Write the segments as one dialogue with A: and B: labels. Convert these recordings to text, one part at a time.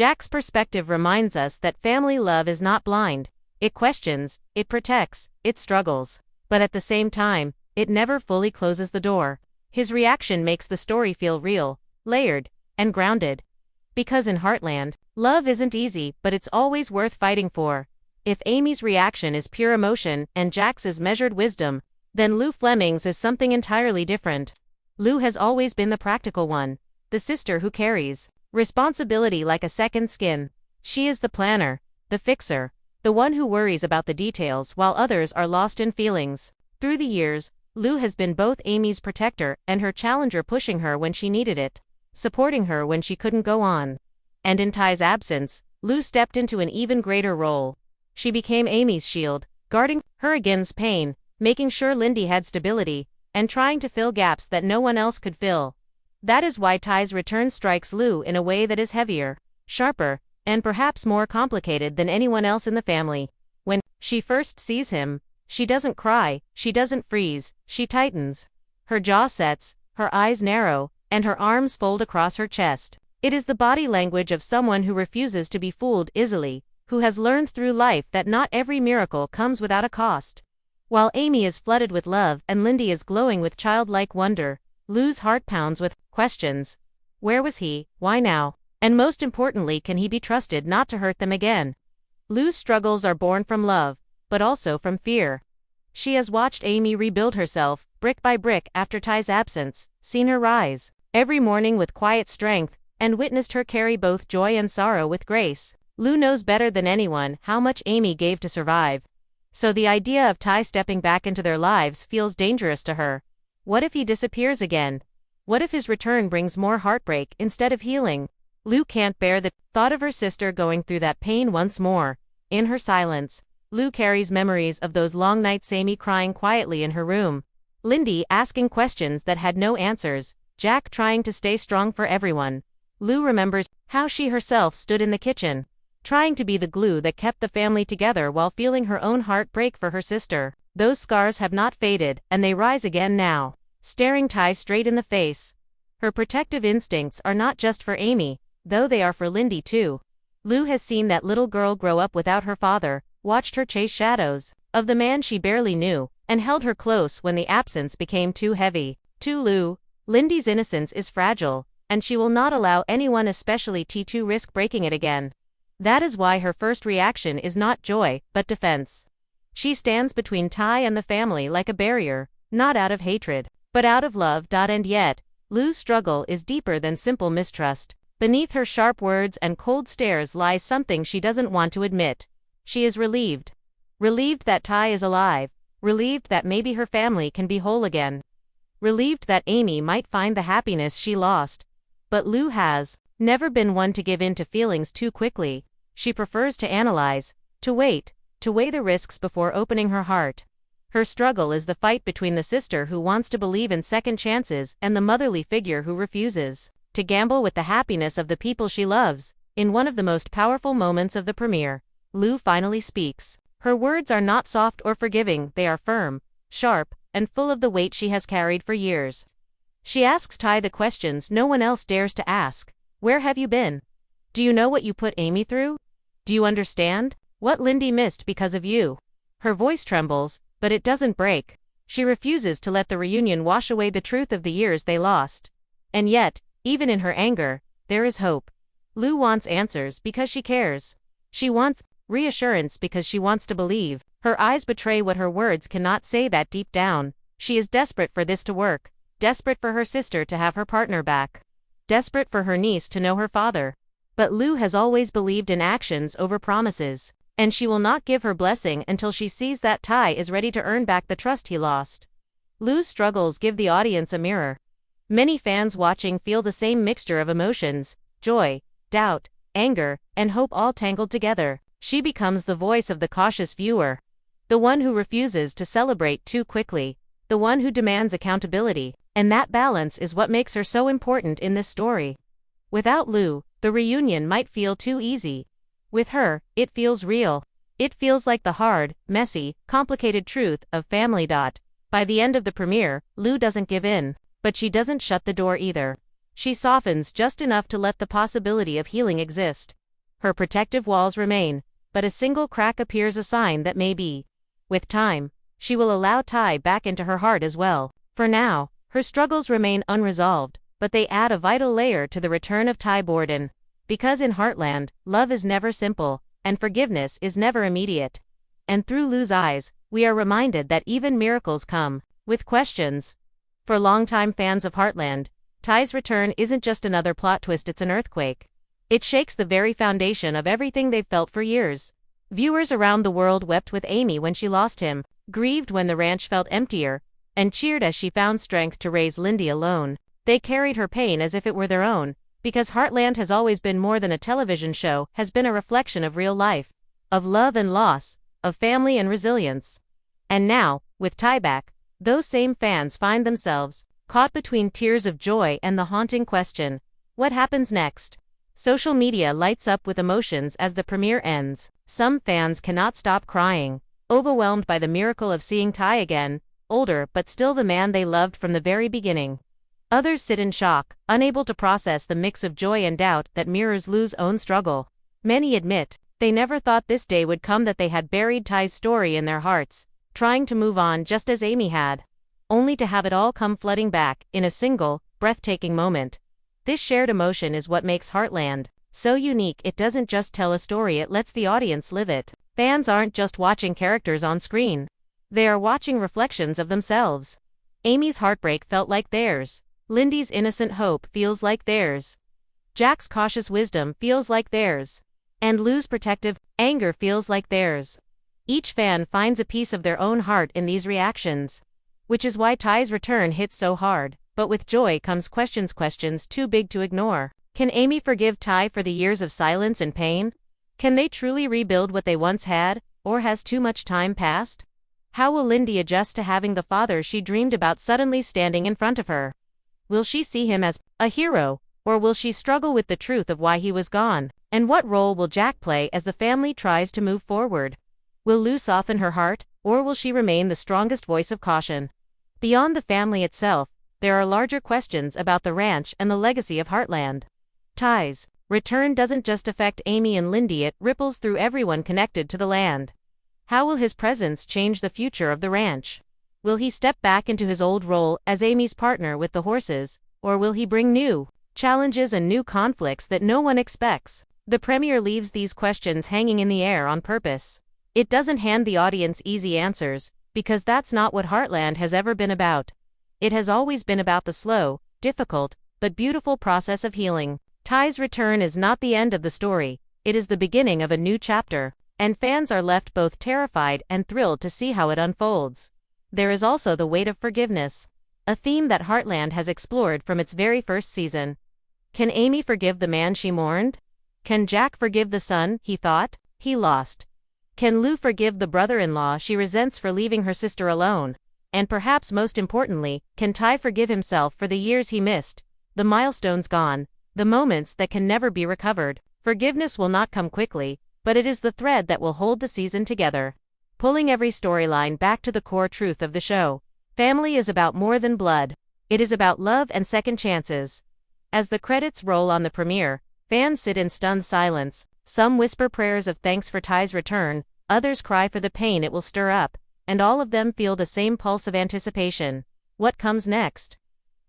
A: Jack's perspective reminds us that family love is not blind. It questions, it protects, it struggles. But at the same time, it never fully closes the door. His reaction makes the story feel real, layered, and grounded. Because in Heartland, love isn't easy, but it's always worth fighting for. If Amy's reaction is pure emotion and Jack's is measured wisdom, then Lou Fleming's is something entirely different. Lou has always been the practical one, the sister who carries responsibility like a second skin. She is the planner, the fixer, the one who worries about the details while others are lost in feelings. Through the years, Lou has been both Amy's protector and her challenger, pushing her when she needed it, supporting her when she couldn't go on. And in Ty's absence, Lou stepped into an even greater role. She became Amy's shield, guarding her against pain, making sure Lindy had stability, and trying to fill gaps that no one else could fill. That is why Ty's return strikes Lou in a way that is heavier, sharper, and perhaps more complicated than anyone else in the family. When she first sees him, she doesn't cry, she doesn't freeze, she tightens. Her jaw sets, her eyes narrow, and her arms fold across her chest. It is the body language of someone who refuses to be fooled easily, who has learned through life that not every miracle comes without a cost. While Amy is flooded with love and Lindy is glowing with childlike wonder, Lou's heart pounds with questions. Where was he? Why now? And most importantly, can he be trusted not to hurt them again? Lou's struggles are born from love, but also from fear. She has watched Amy rebuild herself, brick by brick, after Ty's absence, seen her rise every morning with quiet strength, and witnessed her carry both joy and sorrow with grace. Lou knows better than anyone how much Amy gave to survive. So the idea of Ty stepping back into their lives feels dangerous to her. What if he disappears again? What if his return brings more heartbreak instead of healing? Lou can't bear the thought of her sister going through that pain once more. In her silence, Lou carries memories of those long nights, Amy crying quietly in her room, Lindy asking questions that had no answers, Jack trying to stay strong for everyone. Lou remembers how she herself stood in the kitchen, trying to be the glue that kept the family together while feeling her own heart break for her sister. Those scars have not faded, and they rise again now, staring Ty straight in the face. Her protective instincts are not just for Amy, though they are for Lindy too. Lou has seen that little girl grow up without her father, watched her chase shadows of the man she barely knew, and held her close when the absence became too heavy. To Lou, Lindy's innocence is fragile, and she will not allow anyone, especially T, to risk breaking it again. That is why her first reaction is not joy, but defense. She stands between Ty and the family like a barrier, not out of hatred, but out of love. And yet, Lou's struggle is deeper than simple mistrust. Beneath her sharp words and cold stares lies something she doesn't want to admit. She is relieved. Relieved that Ty is alive. Relieved that maybe her family can be whole again. Relieved that Amy might find the happiness she lost. But Lou has never been one to give in to feelings too quickly. She prefers to analyze, to wait, to weigh the risks before opening her heart. Her struggle is the fight between the sister who wants to believe in second chances and the motherly figure who refuses to gamble with the happiness of the people she loves. In one of the most powerful moments of the premiere, Lou finally speaks. Her words are not soft or forgiving, they are firm, sharp, and full of the weight she has carried for years. She asks Ty the questions no one else dares to ask. Where have you been? Do you know what you put Amy through? Do you understand what Lindy missed because of you? Her voice trembles, but it doesn't break. She refuses to let the reunion wash away the truth of the years they lost. And yet, even in her anger, there is hope. Lou wants answers because she cares. She wants reassurance because she wants to believe. Her eyes betray what her words cannot say, that deep down, she is desperate for this to work, desperate for her sister to have her partner back, desperate for her niece to know her father. But Lou has always believed in actions over promises, and she will not give her blessing until she sees that Ty is ready to earn back the trust he lost. Lou's struggles give the audience a mirror. Many fans watching feel the same mixture of emotions, joy, doubt, anger, and hope, all tangled together. She becomes the voice of the cautious viewer, the one who refuses to celebrate too quickly, the one who demands accountability, and that balance is what makes her so important in this story. Without Lou, the reunion might feel too easy. With her, it feels real. It feels like the hard, messy, complicated truth of family. By the end of the premiere, Lou doesn't give in, but she doesn't shut the door either. She softens just enough to let the possibility of healing exist. Her protective walls remain, but a single crack appears, a sign that maybe, with time, she will allow Tai back into her heart as well. For now, her struggles remain unresolved, but they add a vital layer to the return of Tai Borden. Because in Heartland, love is never simple, and forgiveness is never immediate. And through Lu's eyes, we are reminded that even miracles come with questions. For longtime fans of Heartland, Tai's return isn't just another plot twist, it's an earthquake. It shakes the very foundation of everything they've felt for years. Viewers around the world wept with Amy when she lost him, grieved when the ranch felt emptier, and cheered as she found strength to raise Lindy alone. They carried her pain as if it were their own, because Heartland has always been more than a television show, has been a reflection of real life, of love and loss, of family and resilience. And now, with Tai back, those same fans find themselves caught between tears of joy and the haunting question, what happens next? Social media lights up with emotions as the premiere ends. Some fans cannot stop crying, overwhelmed by the miracle of seeing Tai again, older but still the man they loved from the very beginning. Others sit in shock, unable to process the mix of joy and doubt that mirrors Lu's own struggle. Many admit they never thought this day would come, that they had buried Tai's story in their hearts, trying to move on just as Amy had, only to have it all come flooding back in a single, breathtaking moment. This shared emotion is what makes Heartland so unique. It doesn't just tell a story, it lets the audience live it. Fans aren't just watching characters on screen. They are watching reflections of themselves. Amy's heartbreak felt like theirs. Lindy's innocent hope feels like theirs. Jack's cautious wisdom feels like theirs. And Lu's protective anger feels like theirs. Each fan finds a piece of their own heart in these reactions. Which is why Tai's return hits so hard. But with joy comes questions too big to ignore. Can Amy forgive Tai for the years of silence and pain? Can they truly rebuild what they once had, or has too much time passed? How will Lindy adjust to having the father she dreamed about suddenly standing in front of her? Will she see him as a hero, or will she struggle with the truth of why he was gone? And what role will Jack play as the family tries to move forward? Will Lu soften her heart, or will she remain the strongest voice of caution? Beyond the family itself, there are larger questions about the ranch and the legacy of Heartland. Tai's return doesn't just affect Amy and Lindy, it ripples through everyone connected to the land. How will his presence change the future of the ranch? Will he step back into his old role as Amy's partner with the horses, or will he bring new challenges and new conflicts that no one expects? The premiere leaves these questions hanging in the air on purpose. It doesn't hand the audience easy answers, because that's not what Heartland has ever been about. It has always been about the slow, difficult, but beautiful process of healing. Tai's return is not the end of the story, it is the beginning of a new chapter, and fans are left both terrified and thrilled to see how it unfolds. There is also the weight of forgiveness, a theme that Heartland has explored from its very first season. Can Amy forgive the man she mourned? Can Jack forgive the son he thought he lost? Can Lu forgive the brother-in-law she resents for leaving her sister alone? And perhaps most importantly, can Tai forgive himself for the years he missed, the milestones gone, the moments that can never be recovered? Forgiveness will not come quickly, but it is the thread that will hold the season together, pulling every storyline back to the core truth of the show. Family is about more than blood. It is about love and second chances. As the credits roll on the premiere, fans sit in stunned silence. Some whisper prayers of thanks for Tai's return, others cry for the pain it will stir up, and all of them feel the same pulse of anticipation. What comes next?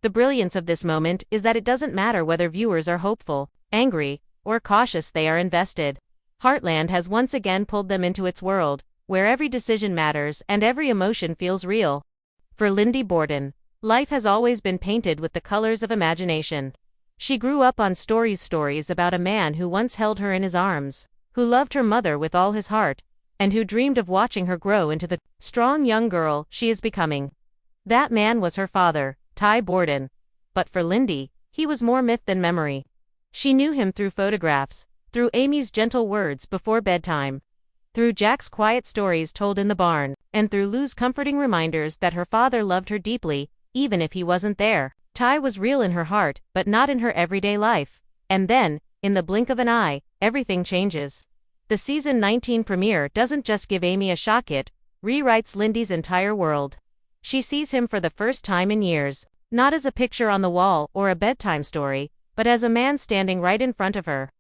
A: The brilliance of this moment is that it doesn't matter whether viewers are hopeful, angry, or cautious, they are invested. Heartland has once again pulled them into its world, where every decision matters and every emotion feels real. For Lindy Borden, life has always been painted with the colors of imagination. She grew up on stories about a man who once held her in his arms, who loved her mother with all his heart, and who dreamed of watching her grow into the strong young girl she is becoming. That man was her father, Tai Borden. But for Lindy, he was more myth than memory. She knew him through photographs, through Amy's gentle words before bedtime, through Jack's quiet stories told in the barn, and through Lu's comforting reminders that her father loved her deeply, even if he wasn't there. Tai was real in her heart, but not in her everyday life. And then, in the blink of an eye, everything changes. The season 19 premiere doesn't just give Amy a shock, it rewrites Lindy's entire world. She sees him for the first time in years, not as a picture on the wall or a bedtime story, but as a man standing right in front of her.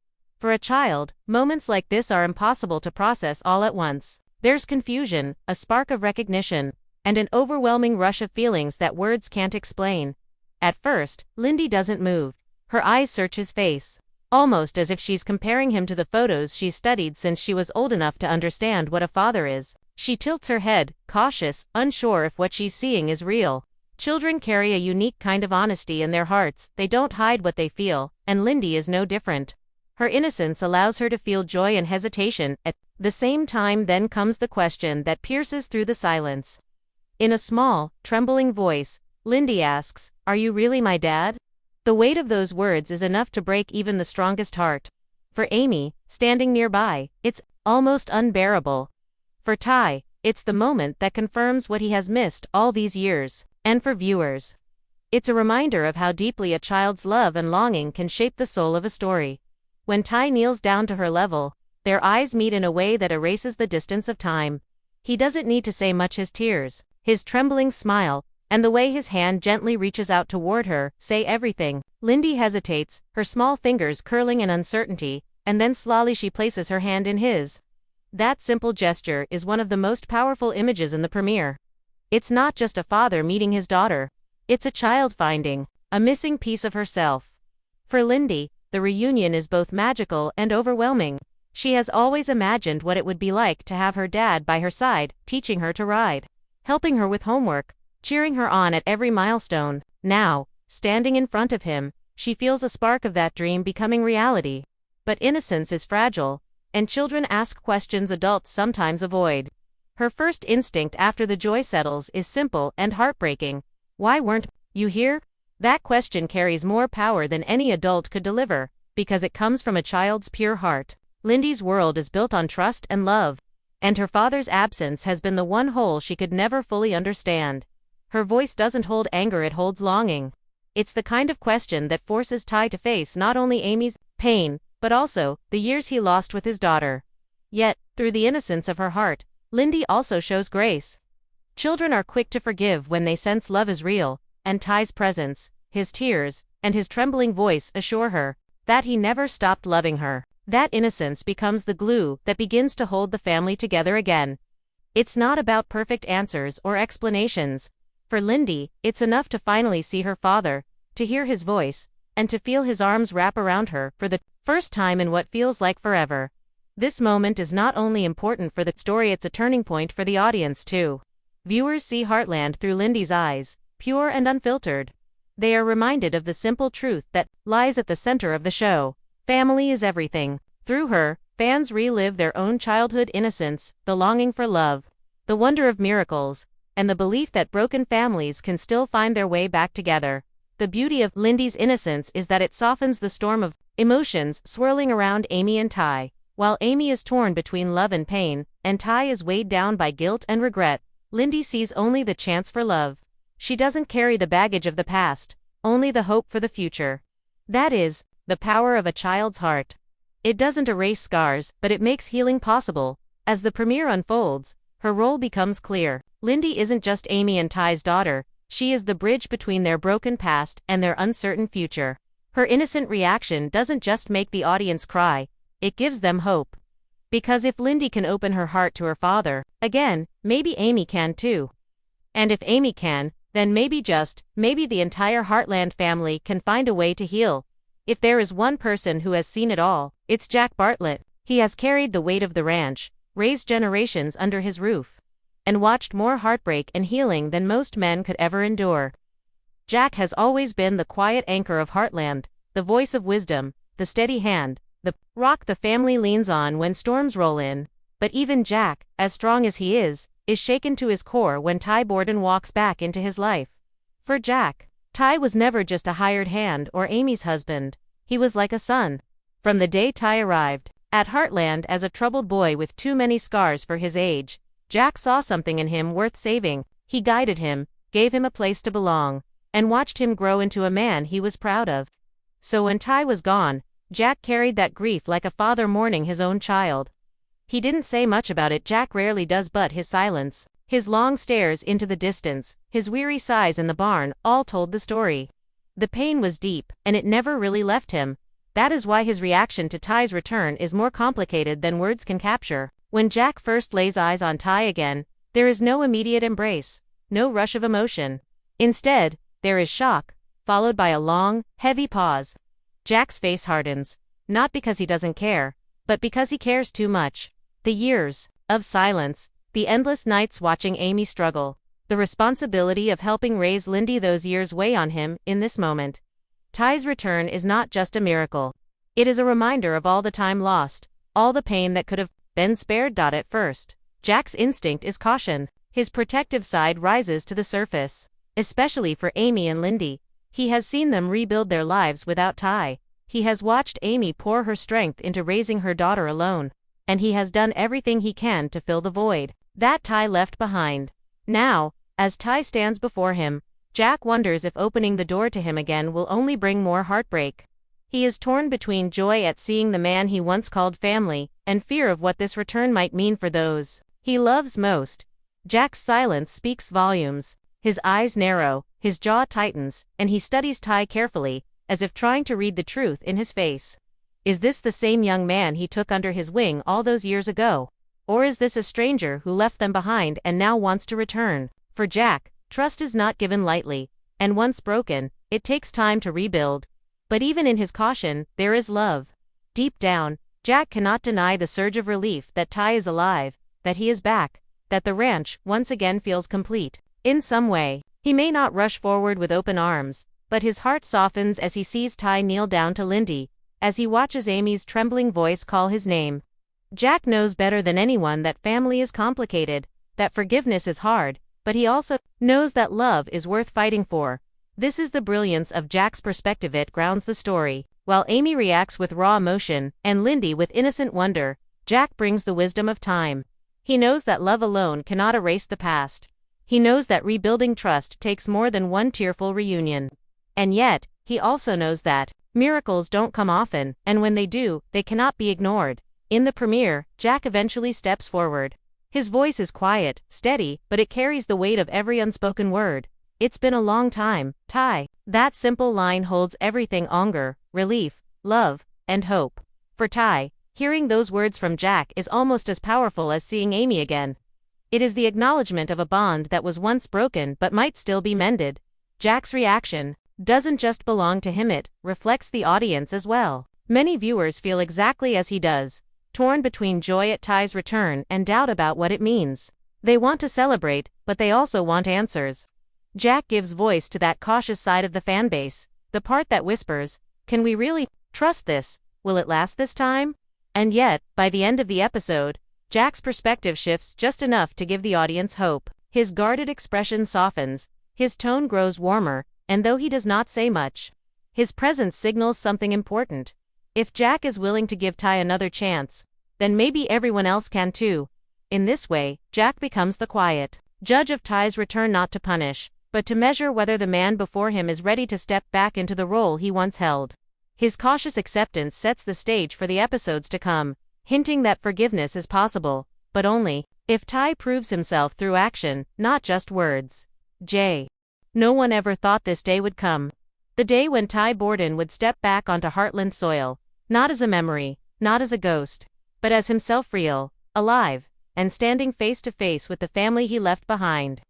A: For a child, moments like this are impossible to process all at once. There's confusion, a spark of recognition, and an overwhelming rush of feelings that words can't explain. At first, Lindy doesn't move. Her eyes search his face, almost as if she's comparing him to the photos she's studied since she was old enough to understand what a father is. She tilts her head, cautious, unsure if what she's seeing is real. Children carry a unique kind of honesty in their hearts, they don't hide what they feel, and Lindy is no different. Her innocence allows her to feel joy and hesitation. At the same time, then comes the question that pierces through the silence. In a small, trembling voice, Lindy asks, "Are you really my dad?" The weight of those words is enough to break even the strongest heart. For Amy, standing nearby, it's almost unbearable. For Ty, it's the moment that confirms what he has missed all these years. And for viewers, it's a reminder of how deeply a child's love and longing can shape the soul of a story. When Ty kneels down to her level, their eyes meet in a way that erases the distance of time. He doesn't need to say much. His tears, his trembling smile, and the way his hand gently reaches out toward her, say everything. Lindy hesitates, her small fingers curling in uncertainty, and then slowly she places her hand in his. That simple gesture is one of the most powerful images in the premiere. It's not just a father meeting his daughter. It's a child finding a missing piece of herself. For Lindy, the reunion is both magical and overwhelming. She has always imagined what it would be like to have her dad by her side, teaching her to ride, helping her with homework, cheering her on at every milestone. Now, standing in front of him, she feels a spark of that dream becoming reality. But innocence is fragile, and children ask questions adults sometimes avoid. Her first instinct after the joy settles is simple and heartbreaking. Why weren't you here? That question carries more power than any adult could deliver, because it comes from a child's pure heart. Lindy's world is built on trust and love, and her father's absence has been the one hole she could never fully understand. Her voice doesn't hold anger, it holds longing. It's the kind of question that forces Ty to face not only Amy's pain, but also the years he lost with his daughter. Yet, through the innocence of her heart, Lindy also shows grace. Children are quick to forgive when they sense love is real, and Ty's presence, his tears, and his trembling voice assure her that he never stopped loving her. That innocence becomes the glue that begins to hold the family together again. It's not about perfect answers or explanations. For Lindy, it's enough to finally see her father, to hear his voice, and to feel his arms wrap around her for the first time in what feels like forever. This moment is not only important for the story, it's a turning point for the audience too. Viewers see Heartland through Lindy's eyes, pure and unfiltered. They are reminded of the simple truth that lies at the center of the show. Family is everything. Through her, fans relive their own childhood innocence, the longing for love, the wonder of miracles, and the belief that broken families can still find their way back together. The beauty of Lindy's innocence is that it softens the storm of emotions swirling around Amy and Ty. While Amy is torn between love and pain, and Ty is weighed down by guilt and regret, Lindy sees only the chance for love. She doesn't carry the baggage of the past, only the hope for the future. That is the power of a child's heart. It doesn't erase scars, but it makes healing possible. As the premiere unfolds, her role becomes clear. Lindy isn't just Amy and Ty's daughter, she is the bridge between their broken past and their uncertain future. Her innocent reaction doesn't just make the audience cry, it gives them hope. Because if Lindy can open her heart to her father, again, maybe Amy can too. And if Amy can, then maybe the entire Heartland family can find a way to heal. If there is one person who has seen it all, it's Jack Bartlett. He has carried the weight of the ranch, raised generations under his roof, and watched more heartbreak and healing than most men could ever endure. Jack has always been the quiet anchor of Heartland, the voice of wisdom, the steady hand, the rock the family leans on when storms roll in. But even Jack, as strong as he is shaken to his core when Ty Borden walks back into his life. For Jack, Ty was never just a hired hand or Amy's husband. He was like a son. From the day Ty arrived at Heartland as a troubled boy with too many scars for his age, Jack saw something in him worth saving. He guided him, gave him a place to belong, and watched him grow into a man he was proud of. So when Ty was gone, Jack carried that grief like a father mourning his own child. He didn't say much about it. Jack rarely does, but his silence, his long stares into the distance, his weary sighs in the barn, all told the story. The pain was deep, and it never really left him. That is why his reaction to Ty's return is more complicated than words can capture. When Jack first lays eyes on Ty again, there is no immediate embrace, no rush of emotion. Instead, there is shock, followed by a long, heavy pause. Jack's face hardens, not because he doesn't care, but because he cares too much. The years of silence, the endless nights watching Amy struggle, the responsibility of helping raise Lindy, those years weigh on him in this moment. Ty's return is not just a miracle. It is a reminder of all the time lost, all the pain that could have been spared. At first, Jack's instinct is caution. His protective side rises to the surface. Especially for Amy and Lindy. He has seen them rebuild their lives without Ty. He has watched Amy pour her strength into raising her daughter alone. And he has done everything he can to fill the void that Ty left behind. Now, as Ty stands before him, Jack wonders if opening the door to him again will only bring more heartbreak. He is torn between joy at seeing the man he once called family, and fear of what this return might mean for those he loves most. Jack's silence speaks volumes. His eyes narrow, his jaw tightens, and he studies Ty carefully, as if trying to read the truth in his face. Is this the same young man he took under his wing all those years ago? Or is this a stranger who left them behind and now wants to return? For Jack, trust is not given lightly, and once broken, it takes time to rebuild. But even in his caution, there is love. Deep down, Jack cannot deny the surge of relief that Ty is alive, that he is back, that the ranch once again feels complete. In some way, he may not rush forward with open arms, but his heart softens as he sees Ty kneel down to Lindy, as he watches Amy's trembling voice call his name. Jack knows better than anyone that family is complicated, that forgiveness is hard, but he also knows that love is worth fighting for. This is the brilliance of Jack's perspective. It grounds the story. While Amy reacts with raw emotion, and Lindy with innocent wonder, Jack brings the wisdom of time. He knows that love alone cannot erase the past. He knows that rebuilding trust takes more than one tearful reunion. And yet, he also knows that miracles don't come often, and when they do, they cannot be ignored. In the premiere, Jack eventually steps forward. His voice is quiet, steady, but it carries the weight of every unspoken word. It's been a long time, Ty. That simple line holds everything: anger, relief, love, and hope. For Ty, hearing those words from Jack is almost as powerful as seeing Amy again. It is the acknowledgement of a bond that was once broken but might still be mended. Jack's reaction doesn't just belong to him, it reflects the audience as well. Many viewers feel exactly as he does, torn between joy at Ty's return and doubt about what it means. They want to celebrate, but they also want answers. Jack gives voice to that cautious side of the fanbase, the part that whispers, "Can we really trust this? Will it last this time?" And yet, by the end of the episode, Jack's perspective shifts just enough to give the audience hope. His guarded expression softens, his tone grows warmer, and though he does not say much, his presence signals something important. If Jack is willing to give Ty another chance, then maybe everyone else can too. In this way, Jack becomes the quiet judge of Ty's return, not to punish, but to measure whether the man before him is ready to step back into the role he once held. His cautious acceptance sets the stage for the episodes to come, hinting that forgiveness is possible, but only if Ty proves himself through action, not just words. No one ever thought this day would come. The day when Ty Borden would step back onto Heartland soil, not as a memory, not as a ghost, but as himself, real, alive, and standing face to face with the family he left behind.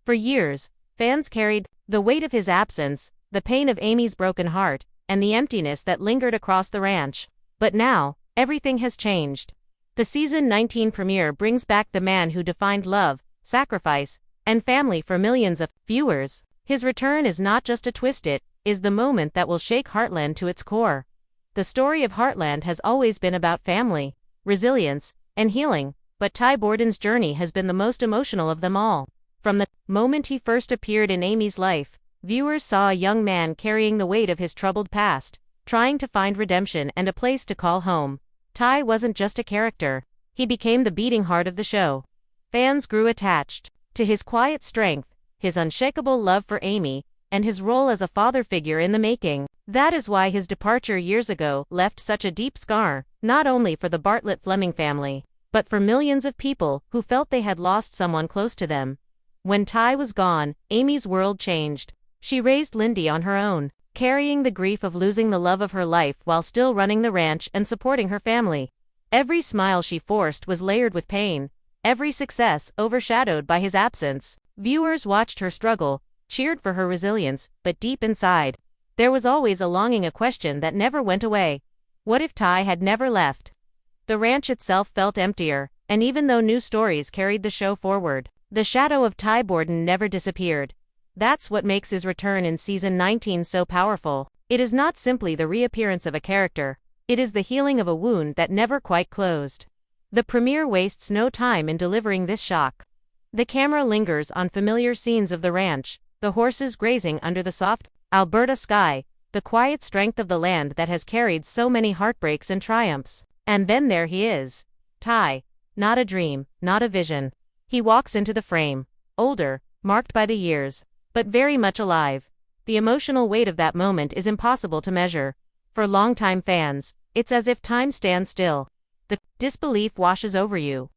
A: For years, fans carried the weight of his absence, the pain of Amy's broken heart, and the emptiness that lingered across the ranch. But now, everything has changed. The season 19 premiere brings back the man who defined love, sacrifice, and family for millions of viewers. His return is not just a twist, it is the moment that will shake Heartland to its core. The story of Heartland has always been about family, resilience, and healing, but Ty Borden's journey has been the most emotional of them all. From the moment he first appeared in Amy's life, viewers saw a young man carrying the weight of his troubled past, trying to find redemption and a place to call home. Ty wasn't just a character, he became the beating heart of the show. Fans grew attached to his quiet strength, his unshakable love for Amy, and his role as a father figure in the making. That is why his departure years ago left such a deep scar, not only for the Fleming family, but for millions of people who felt they had lost someone close to them. When Ty was gone, Amy's world changed. She raised Lindy on her own, carrying the grief of losing the love of her life while still running the ranch and supporting her family. Every smile she forced was layered with pain, every success overshadowed by his absence. Viewers watched her struggle, cheered for her resilience, but deep inside, there was always a longing, a question that never went away. What if Ty had never left? The ranch itself felt emptier, and even though new stories carried the show forward, the shadow of Ty Borden never disappeared. That's what makes his return in season 19 so powerful. It is not simply the reappearance of a character, it is the healing of a wound that never quite closed. The premiere wastes no time in delivering this shock. The camera lingers on familiar scenes of the ranch, the horses grazing under the soft, Alberta sky, the quiet strength of the land that has carried so many heartbreaks and triumphs. And then there he is. Ty. Not a dream, not a vision. He walks into the frame, older, marked by the years, but very much alive. The emotional weight of that moment is impossible to measure. For longtime fans, it's as if time stands still. The disbelief washes over you.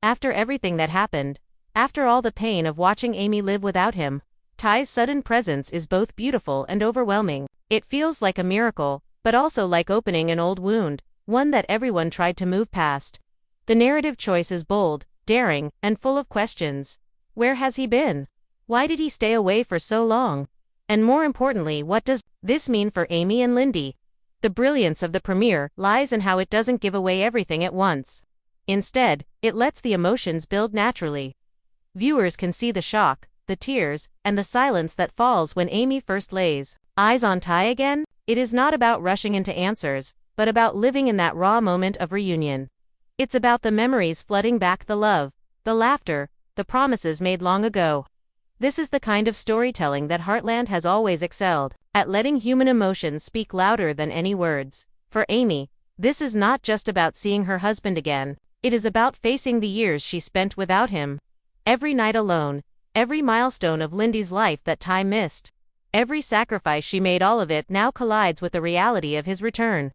A: After everything that happened, after all the pain of watching Amy live without him, Ty's sudden presence is both beautiful and overwhelming. It feels like a miracle, but also like opening an old wound, one that everyone tried to move past. The narrative choice is bold, daring, and full of questions. Where has he been? Why did he stay away for so long? And more importantly, what does this mean for Amy and Lindy? The brilliance of the premiere lies in how it doesn't give away everything at once. Instead, it lets the emotions build naturally. Viewers can see the shock, the tears, and the silence that falls when Amy first lays eyes on Ty again. It is not about rushing into answers, but about living in that raw moment of reunion. It's about the memories flooding back, the love, the laughter, the promises made long ago. This is the kind of storytelling that Heartland has always excelled at, letting human emotions speak louder than any words. For Amy, this is not just about seeing her husband again, it is about facing the years she spent without him. Every night alone, every milestone of Lindy's life that Ty missed, every sacrifice she made, all of it now collides with the reality of his return.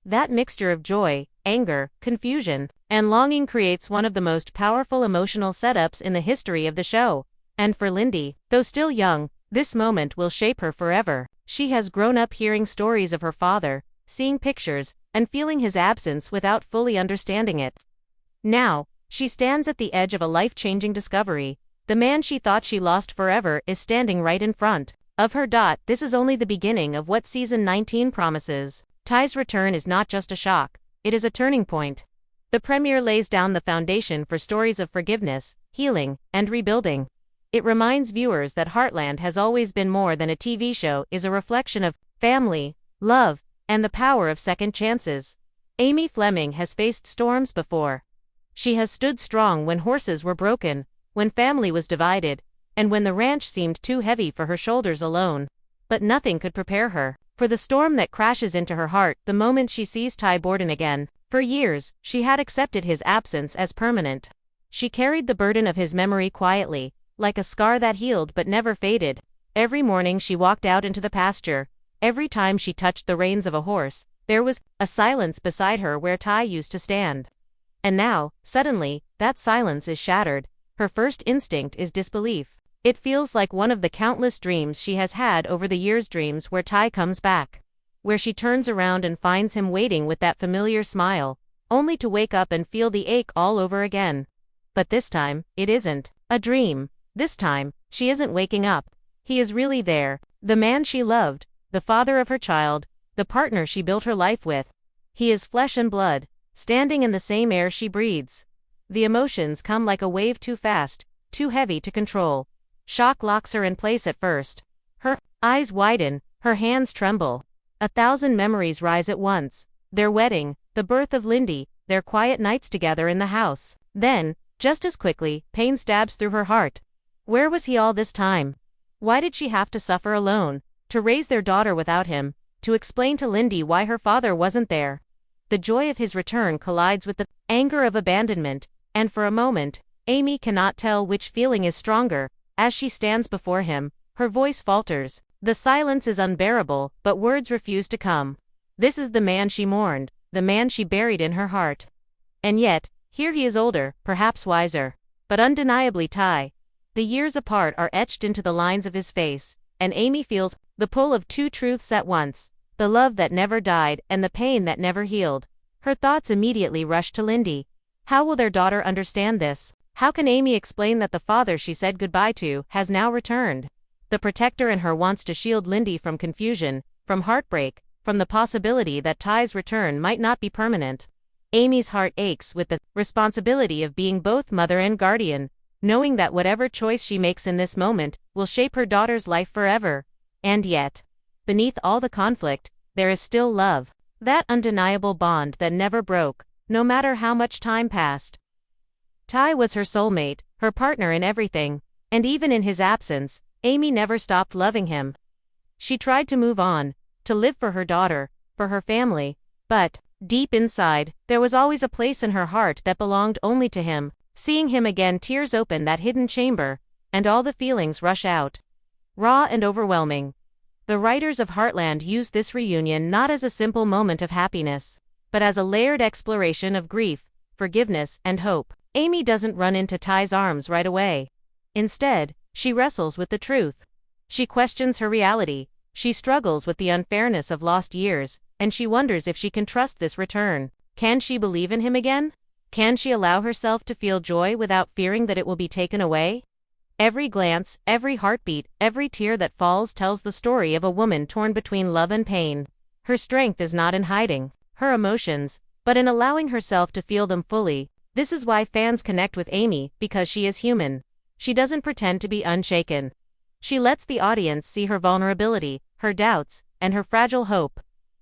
A: That mixture of joy, anger, confusion, and longing creates one of the most powerful emotional setups in the history of the show. And for Lindy, though still young, this moment will shape her forever. She has grown up hearing stories of her father, seeing pictures, and feeling his absence without fully understanding it. Now, she stands at the edge of a life-changing discovery. The man she thought she lost forever is standing right in front of her. This is only the beginning of what season 19 promises. Ty's return is not just a shock, it is a turning point. The premiere lays down the foundation for stories of forgiveness, healing, and rebuilding. It reminds viewers that Heartland has always been more than a TV show, is a reflection of family, love, and the power of second chances. Amy Fleming has faced storms before. She has stood strong when horses were broken, when family was divided, and when the ranch seemed too heavy for her shoulders alone. But nothing could prepare her for the storm that crashes into her heart the moment she sees Ty Borden again. For years, she had accepted his absence as permanent. She carried the burden of his memory quietly, like a scar that healed but never faded. Every morning she walked out into the pasture. Every time she touched the reins of a horse, there was a silence beside her where Ty used to stand. And now, suddenly, that silence is shattered. Her first instinct is disbelief. It feels like one of the countless dreams she has had over the years, dreams where Ty comes back, where she turns around and finds him waiting with that familiar smile, only to wake up and feel the ache all over again. But this time, it isn't a dream. This time, she isn't waking up. He is really there, the man she loved, the father of her child, the partner she built her life with. He is flesh and blood, standing in the same air she breathes. The emotions come like a wave, too fast, too heavy to control. Shock locks her in place at first. Her eyes widen, her hands tremble. 1,000 memories rise at once. Their wedding, the birth of Lindy, their quiet nights together in the house. Then, just as quickly, pain stabs through her heart. Where was he all this time? Why did she have to suffer alone, to raise their daughter without him, to explain to Lindy why her father wasn't there? The joy of his return collides with the anger of abandonment, and for a moment, Amy cannot tell which feeling is stronger. As she stands before him, her voice falters. The silence is unbearable, but words refuse to come. This is the man she mourned, the man she buried in her heart. And yet, here he is, older, perhaps wiser, but undeniably Ty. The years apart are etched into the lines of his face, and Amy feels The pull of two truths at once, the love that never died and the pain that never healed. Her thoughts immediately rushed to Lindy. How will their daughter understand this? How can Amy explain that the father she said goodbye to has now returned? The protector in her wants to shield Lindy from confusion, from heartbreak, from the possibility that Ty's return might not be permanent. Amy's heart aches with the responsibility of being both mother and guardian, knowing that whatever choice she makes in this moment will shape her daughter's life forever. And yet, beneath all the conflict, there is still love. That undeniable bond that never broke, no matter how much time passed. Ty was her soulmate, her partner in everything, and even in his absence, Amy never stopped loving him. She tried to move on, to live for her daughter, for her family, but, deep inside, there was always a place in her heart that belonged only to him. Seeing him again, tears open that hidden chamber, and all the feelings rush out. Raw and overwhelming. The writers of Heartland used this reunion not as a simple moment of happiness, but as a layered exploration of grief, forgiveness, and hope. Amy doesn't run into Ty's arms right away. Instead, she wrestles with the truth. She questions her reality, she struggles with the unfairness of lost years, and she wonders if she can trust this return. Can she believe in him again? Can she allow herself to feel joy without fearing that it will be taken away? Every glance, every heartbeat, every tear that falls tells the story of a woman torn between love and pain. Her strength is not in hiding her emotions, but in allowing herself to feel them fully. This is why fans connect with Amy, because she is human. She doesn't pretend to be unshaken. She lets the audience see her vulnerability, her doubts, and her fragile hope.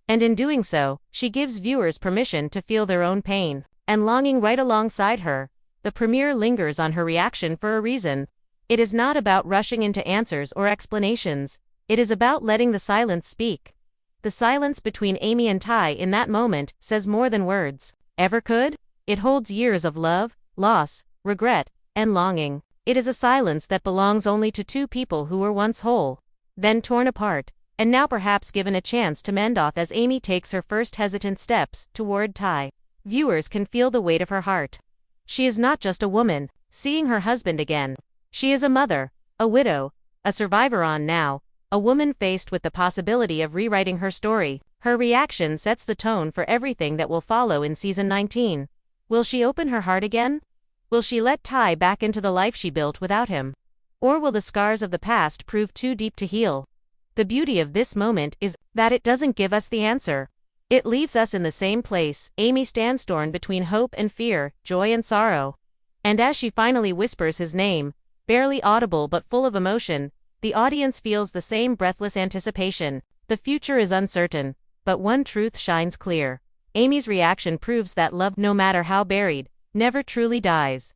A: And in doing so, she gives viewers permission to feel their own pain and longing right alongside her. The premiere lingers on her reaction for a reason. It is not about rushing into answers or explanations. It is about letting the silence speak. The silence between Amy and Ty in that moment says more than words ever could. It holds years of love, loss, regret, and longing. It is a silence that belongs only to two people who were once whole, then torn apart, and now perhaps given a chance to mend off as Amy takes her first hesitant steps toward Ty. Viewers can feel the weight of her heart. She is not just a woman seeing her husband again. She is a mother, a widow, a survivor on now, a woman faced with the possibility of rewriting her story. Her reaction sets the tone for everything that will follow in season 19. Will she open her heart again? Will she let Ty back into the life she built without him? Or will the scars of the past prove too deep to heal? The beauty of this moment is that it doesn't give us the answer. It leaves us in the same place. Amy stands torn between hope and fear, joy and sorrow. And as she finally whispers his name, barely audible but full of emotion, the audience feels the same breathless anticipation. The future is uncertain, but one truth shines clear. Amy's reaction proves that love, no matter how buried, never truly dies.